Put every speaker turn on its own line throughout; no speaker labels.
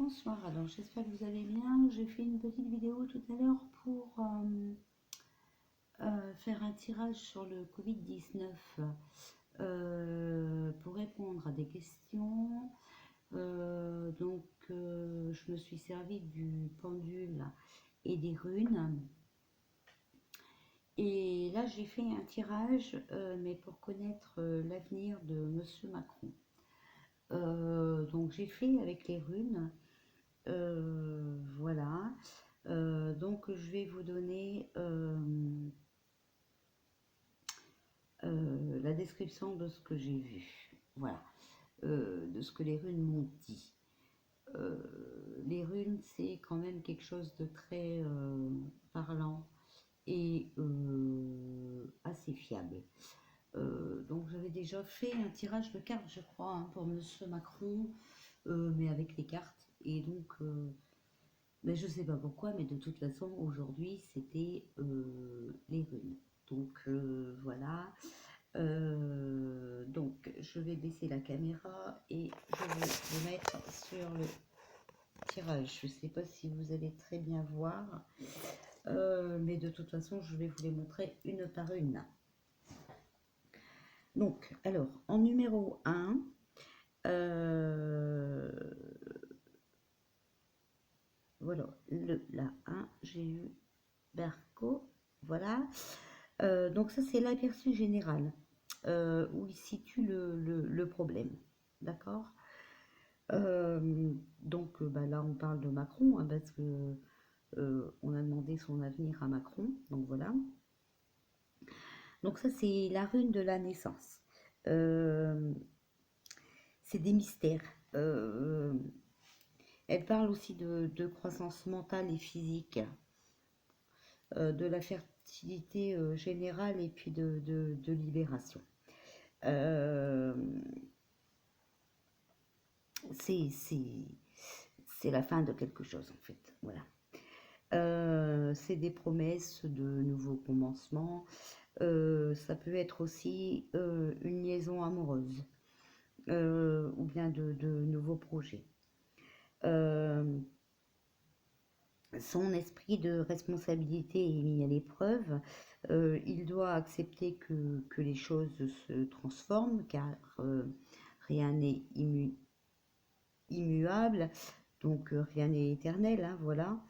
Bonsoir, alors j'espère que vous allez bien. J'ai fait une petite vidéo tout à l'heure pour faire un tirage sur le Covid-19 pour répondre à des questions. Je me suis servi du pendule et des runes. Et là, j'ai fait un tirage, mais pour connaître l'avenir de Monsieur Macron. Donc j'ai fait avec les runes. Voilà. Donc je vais vous donner la description de ce que j'ai vu. Voilà. De ce que les runes m'ont dit. Les runes, c'est quand même quelque chose de très parlant et assez fiable. Donc j'avais déjà fait un tirage de cartes, je crois, hein, pour Monsieur Macron, mais avec les cartes. Et donc, mais je sais pas pourquoi, mais de toute façon, aujourd'hui, c'était les runes. Donc voilà. Donc je vais baisser la caméra et je vais vous mettre sur le tirage. Je ne sais pas si vous allez très bien voir, mais de toute façon, je vais vous les montrer une par une. Donc, alors, en numéro 1, voilà, la 1, j'ai eu Berco, voilà. Donc ça, c'est l'aperçu général, où il situe le problème, d'accord. Là, on parle de Macron, hein, parce que on a demandé son avenir à Macron, donc voilà. Donc ça, c'est la rune de la naissance. C'est des mystères. Elle parle aussi de croissance mentale et physique, de la fertilité générale et puis de libération. C'est la fin de quelque chose en fait. Voilà. C'est des promesses de nouveaux commencements. Ça peut être aussi une liaison amoureuse ou bien de nouveaux projets. Son esprit de responsabilité est mis à l'épreuve. Il doit accepter que les choses se transforment car rien n'est immuable, donc rien n'est éternel, hein, voilà.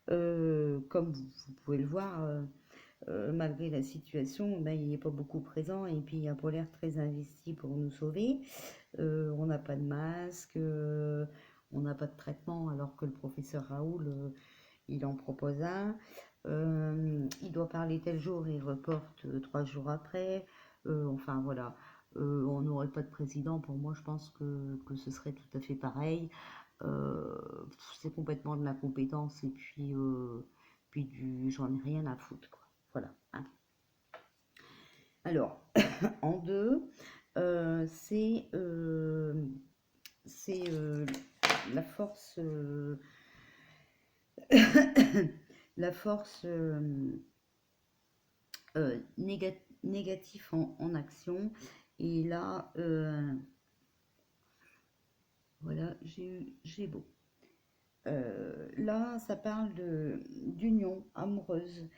Comme vous pouvez le voir, malgré la situation, ben, il n'est pas beaucoup présent et puis il n'a pas l'air très investi pour nous sauver. On n'a pas de masque, on n'a pas de traitement alors que le professeur Raoul, il en propose un. Il doit parler tel jour, il reporte 3 jours après. Enfin voilà, on n'aurait pas de président, pour moi je pense que ce serait tout à fait pareil. C'est complètement de l'incompétence et puis du j'en ai rien à foutre, quoi. Voilà, hein. Alors, en 2, c'est la force, la force négative en action. Et là, voilà, j'ai beau. Là, ça parle d'union amoureuse.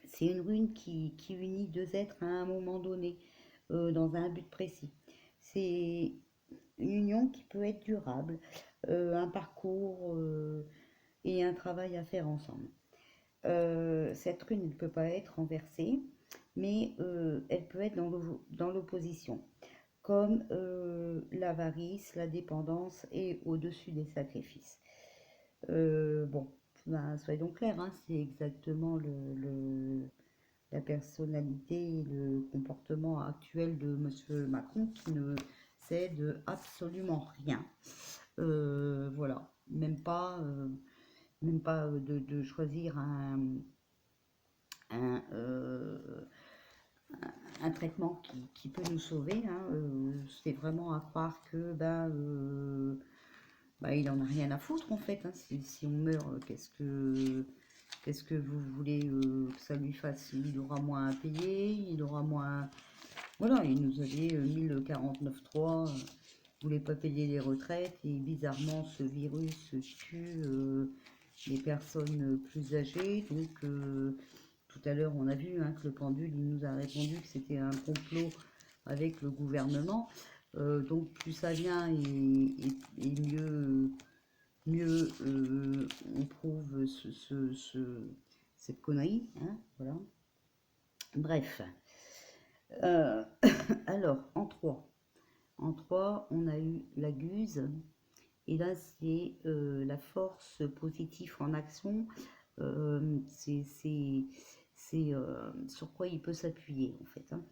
C'est une rune qui unit deux êtres à un moment donné, dans un but précis. C'est une union qui peut être durable, un parcours et un travail à faire ensemble. Cette rune ne peut pas être renversée, mais elle peut être dans l'opposition, comme l'avarice, la dépendance et au-dessus des sacrifices. Bon, ben, soyons clairs, hein, c'est exactement la personnalité et le comportement actuel de Monsieur Macron qui ne cède absolument rien. Voilà, même pas de choisir un, un traitement qui peut nous sauver, hein. C'est vraiment à croire que il en a rien à foutre en fait, hein. Si on meurt, qu'est-ce que vous voulez que ça lui fasse? Il aura moins à payer, il aura moins. Voilà, il nous avait mis le 49.3. voulait pas payer les retraites et bizarrement ce virus tue les personnes plus âgées. Donc tout à l'heure on a vu hein, que le pendule il nous a répondu que c'était un complot avec le gouvernement. Donc plus ça vient et mieux on prouve cette connerie. Hein, voilà. Bref. Alors en 3 on a eu la Guse. Et là, c'est la force positive en action. C'est sur quoi il peut s'appuyer, en fait. Hein.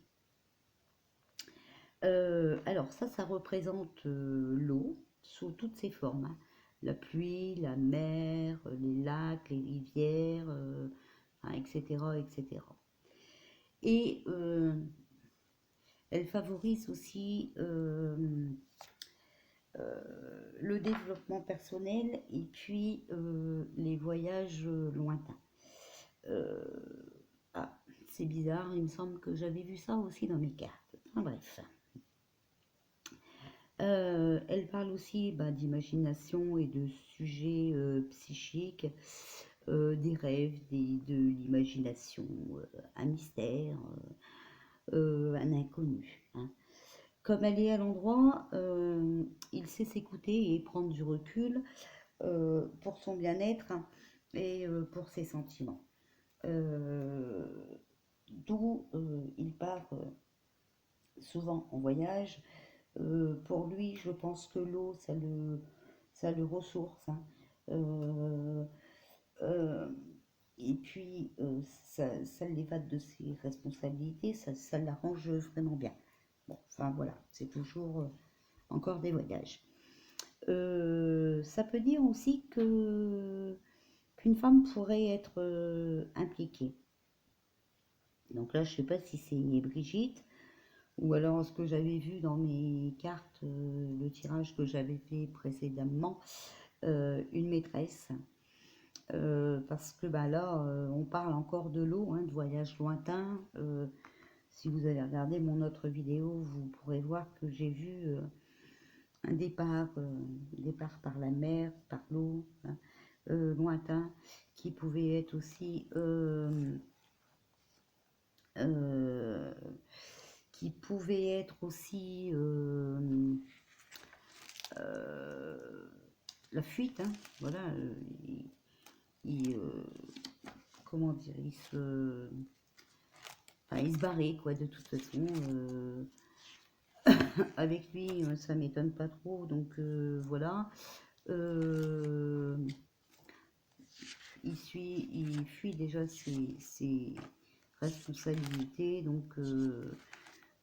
Alors, ça représente l'eau sous toutes ses formes. Hein. La pluie, la mer, les lacs, les rivières, hein, etc., etc. Et elle favorise aussi le développement personnel et puis les voyages lointains. Ah, c'est bizarre, il me semble que j'avais vu ça aussi dans mes cartes. Enfin, bref. Elle parle aussi d'imagination et de sujets psychiques, des rêves, de l'imagination, un mystère, un inconnu. Hein. Comme elle est à l'endroit, il sait s'écouter et prendre du recul pour son bien-être et pour ses sentiments. D'où il part souvent en voyage. Pour lui, je pense que l'eau, ça le ressource. Hein. Euh, euh, et puis, ça l'évade de ses responsabilités, ça l'arrange vraiment bien. Bon, enfin voilà, c'est toujours encore des voyages. Ça peut dire aussi qu'une femme pourrait être impliquée. Donc là, je ne sais pas si c'est Brigitte ou alors ce que j'avais vu dans mes cartes, le tirage que j'avais fait précédemment, une maîtresse. Parce que là, on parle encore de l'eau, hein, de voyage lointain. Si vous avez regardé mon autre vidéo, vous pourrez voir que j'ai vu un départ par la mer, par l'eau, hein, lointain, qui pouvait être aussi la fuite, hein, voilà, comment dire, il se barrait quoi, de toute façon. Avec lui, ça m'étonne pas trop, donc voilà. Il fuit déjà ses responsabilités, donc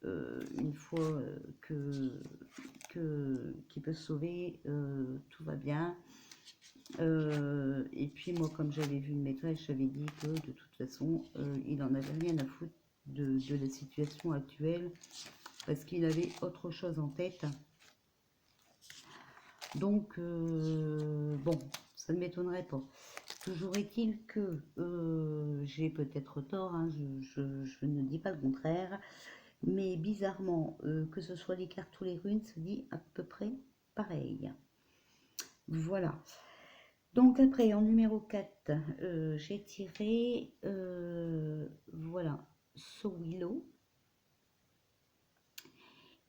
une fois qu'il peut se sauver, tout va bien. Et puis moi, comme j'avais vu une maîtresse, j'avais dit que de toute façon, il en avait rien à foutre de la situation actuelle, parce qu'il avait autre chose en tête. Donc, bon, ça ne m'étonnerait pas. Toujours est-il que j'ai peut-être tort, hein, je ne dis pas le contraire, mais bizarrement, que ce soit les cartes ou les runes, se dit à peu près pareil. Voilà. Donc après, en numéro 4, j'ai tiré, voilà, Sowilo.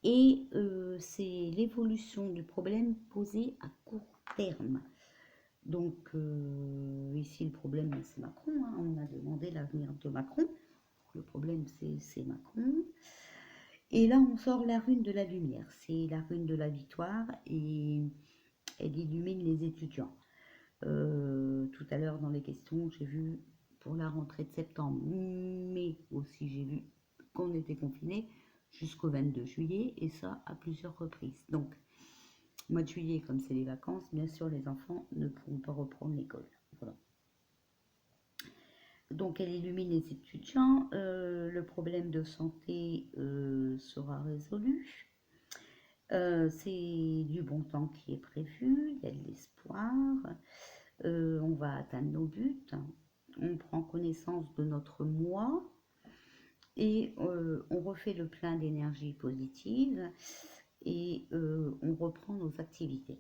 Et c'est l'évolution du problème posé à court terme. Donc ici le problème c'est Macron, hein. On a demandé l'avenir de Macron. Le problème c'est Macron. Et là on sort la rune de la lumière, c'est la rune de la victoire et elle illumine les étudiants. Tout à l'heure dans les questions j'ai vu pour la rentrée de septembre, mais aussi j'ai vu qu'on était confinés jusqu'au 22 juillet et ça à plusieurs reprises. Donc mois de juillet, comme c'est les vacances, bien sûr, les enfants ne pourront pas reprendre l'école. Voilà. Donc, elle illumine les étudiants. Le problème de santé sera résolu. C'est du bon temps qui est prévu. Il y a de l'espoir. On va atteindre nos buts. On prend connaissance de notre moi. Et on refait le plein d'énergie positive. et on reprend nos activités.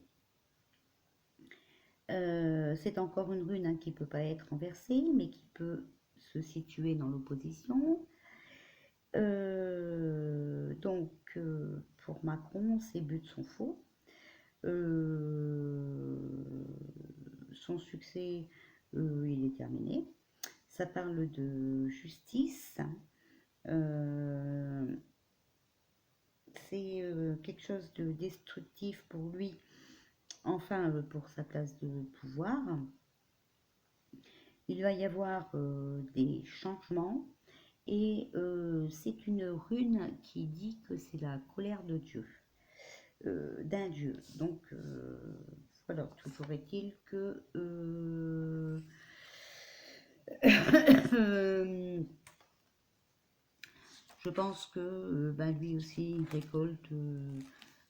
C'est encore une rune, hein, qui ne peut pas être renversée, mais qui peut se situer dans l'opposition. Donc, pour Macron, ses buts sont faux. Son succès, il est terminé. Ça parle de justice. C'est quelque chose de destructif pour lui, enfin pour sa place de pouvoir. Il va y avoir des changements et c'est une rune qui dit que c'est la colère de Dieu, d'un Dieu. Donc voilà, toujours est-il que je pense que ben, lui aussi il récolte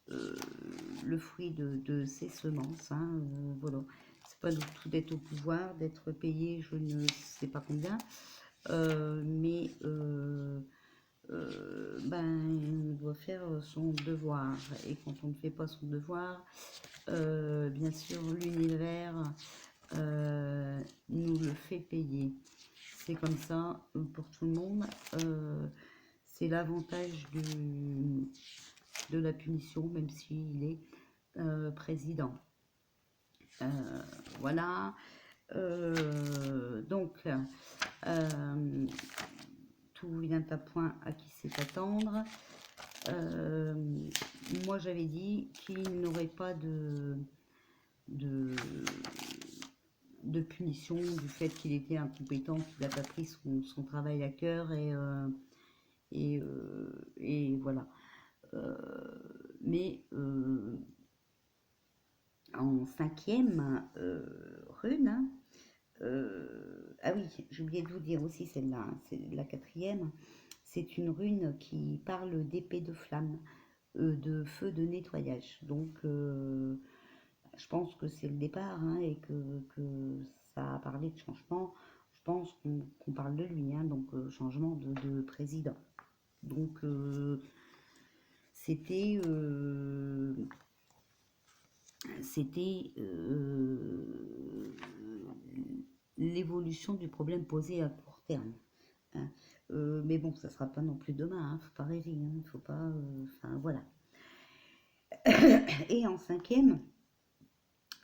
le fruit de ses semences. Hein, voilà. C'est pas du tout d'être au pouvoir, d'être payé, je ne sais pas combien, mais ben, on doit faire son devoir. Et quand on ne fait pas son devoir, bien sûr, l'univers nous le fait payer. C'est comme ça pour tout le monde. C'est l'avantage de la punition, même s'il est président. Voilà. Donc, tout vient à point à qui sait attendre. Moi, j'avais dit qu'il n'aurait pas de punition du fait qu'il était incompétent, qu'il n'a pas pris son travail à cœur et voilà. Mais en 5e rune, hein, ah oui, j'ai oublié de vous dire aussi celle-là, hein, c'est la 4e, c'est une rune qui parle d'épée de flamme, de feu de nettoyage. Donc je pense que c'est le départ, hein, et que ça a parlé de changement. Je pense qu'on parle de lui, hein, donc changement de président. Donc c'était l'évolution du problème posé à court terme. Hein. Mais bon, ça sera pas non plus demain, hein, faut pas rêver, hein, faut pas, enfin voilà. Et en 5e,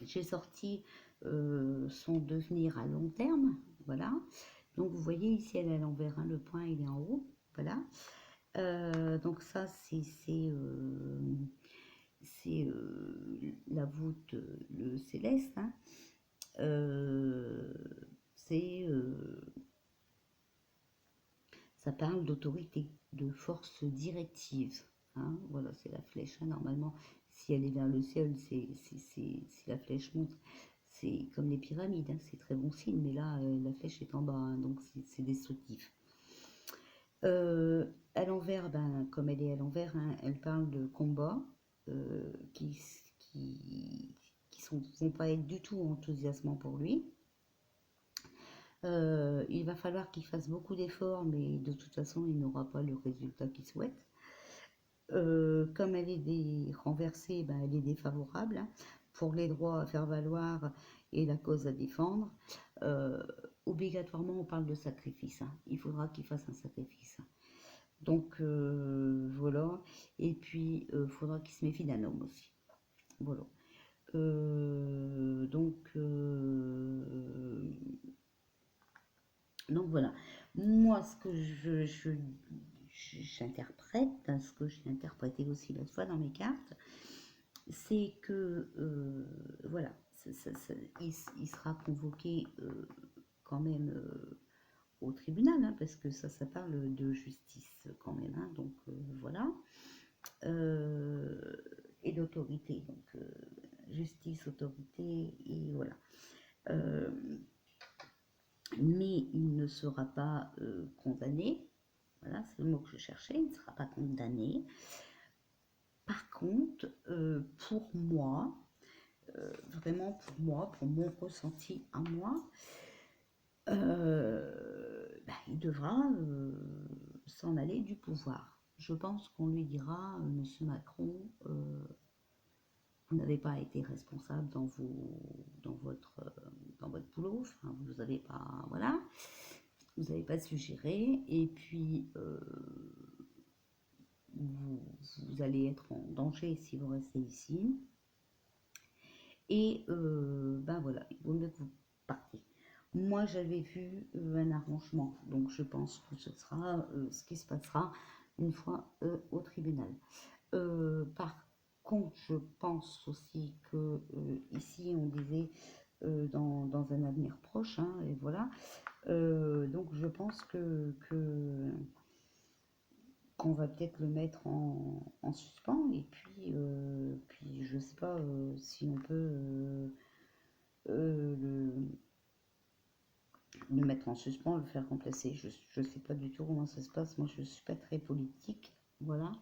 j'ai sorti son devenir à long terme, voilà. Donc vous voyez ici elle est à l'envers, hein, le point il est en haut, voilà. Donc ça c'est la voûte, le céleste, hein. C'est ça parle d'autorité, de force directive, hein. Voilà, c'est la flèche, hein. Normalement, si elle est vers le ciel, si la flèche monte, c'est comme les pyramides, hein. C'est très bon signe, mais là, la flèche est en bas, hein, donc c'est destructif. À l'envers, ben, comme elle est à l'envers, hein, elle parle de combats qui vont pas être du tout enthousiasmants pour lui. Il va falloir qu'il fasse beaucoup d'efforts, mais de toute façon, il n'aura pas le résultat qu'il souhaite. Comme elle est renversée, ben, elle est défavorable, hein, pour les droits à faire valoir et la cause à défendre. Obligatoirement, on parle de sacrifice, hein. Il faudra qu'il fasse un sacrifice. Donc voilà. Et puis, il faudra qu'il se méfie d'un homme aussi. Voilà. Donc voilà. Moi, ce que j'interprète, hein, ce que j'ai interprété aussi l'autre fois dans mes cartes, c'est que voilà, il sera convoqué quand même au tribunal, hein, parce que ça parle de justice quand même, hein, donc voilà, et d'autorité, donc justice, autorité, et voilà. Mais il ne sera pas condamné, voilà, c'est le mot que je cherchais, il ne sera pas condamné. Par contre, pour moi, vraiment pour moi, pour mon ressenti à moi, il devra s'en aller du pouvoir. je pense qu'on lui dira, Monsieur Macron, vous n'avez pas été responsable dans votre boulot, enfin, vous n'avez pas, voilà, vous n'avez pas su gérer, et puis vous allez être en danger si vous restez ici, et ben voilà, il vaut mieux que vous partiez. Moi, j'avais vu un arrangement, donc je pense que ce sera ce qui se passera une fois au tribunal. Par contre, je pense aussi que ici, on disait dans un avenir proche, hein, et voilà. Donc, je pense qu'on va peut-être le mettre en suspens, et puis je sais pas si on peut le mettre en suspens, le faire remplacer. Je sais pas du tout comment ça se passe. Moi, je suis pas très politique. Voilà.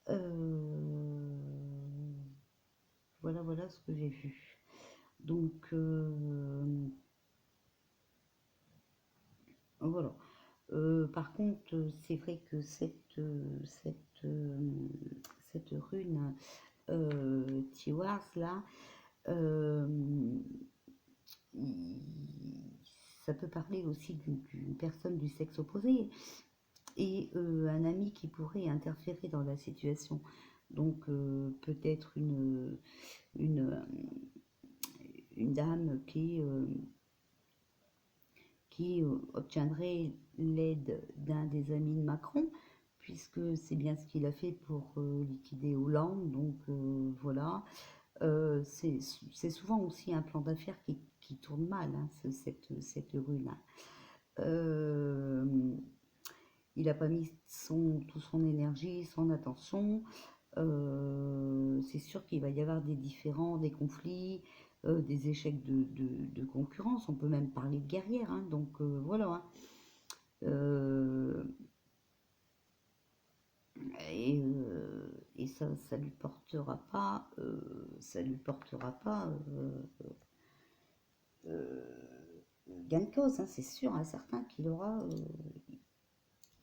Euh, voilà ce que j'ai vu. Donc, voilà. Par contre, c'est vrai que cette rune Tiwars là, euh, il- ça peut parler aussi d'une personne du sexe opposé et un ami qui pourrait interférer dans la situation. Donc peut-être une, une dame qui obtiendrait l'aide d'un des amis de Macron, puisque c'est bien ce qu'il a fait pour liquider Hollande. Donc voilà. C'est souvent aussi un plan d'affaires qui tourne mal, hein, cette rue-là. Euh, il n'a pas mis toute son énergie, son attention. C'est sûr qu'il va y avoir des différends, des conflits, des échecs de concurrence. On peut même parler de guerrière, hein, donc voilà. Hein. Euh, et ça lui portera pas, euh, gain de cause. Hein, c'est sûr, un certain qu'il aura.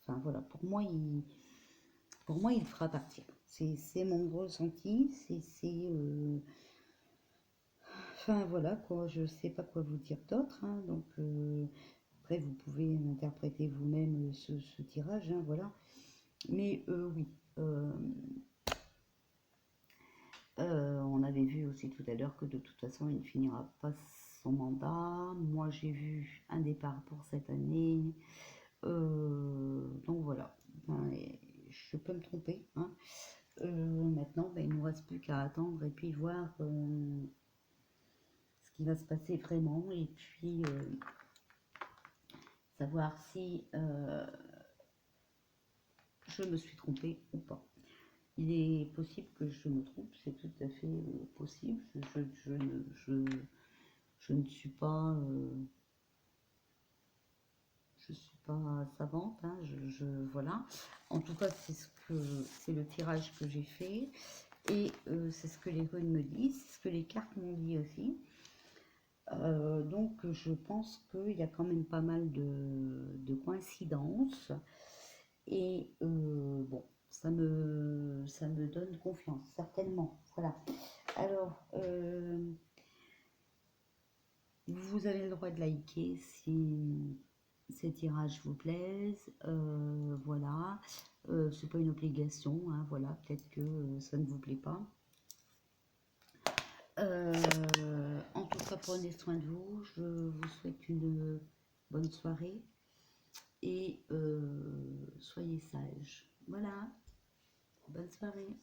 Enfin voilà, pour moi, il fera partir. C'est mon ressenti. Enfin voilà quoi, je sais pas quoi vous dire d'autre. Hein, donc après, vous pouvez interpréter vous-même ce tirage. Hein, voilà. Mais oui. On avait vu aussi tout à l'heure que de toute façon, il ne finira pas son mandat. Moi, j'ai vu un départ pour cette année. Donc voilà. Ben, je peux me tromper. Hein. Maintenant, ben, il ne nous reste plus qu'à attendre et puis voir ce qui va se passer vraiment. Et puis savoir si je me suis trompée ou pas. Il est possible que je me trompe, c'est tout à fait possible. Je ne suis pas, je suis pas savante. Hein, voilà. En tout cas, c'est le tirage que j'ai fait et c'est ce que les runes me disent, c'est ce que les cartes m'ont dit aussi. Donc, je pense qu'il y a quand même pas mal de coïncidences et bon, ça me donne confiance, certainement. Voilà. Alors, vous avez le droit de liker si ces tirages vous plaisent. Voilà. C'est pas une obligation. Hein, voilà. Peut-être que ça ne vous plaît pas. En tout cas, prenez soin de vous. Je vous souhaite une bonne soirée et soyez sages. Voilà. Bonne soirée.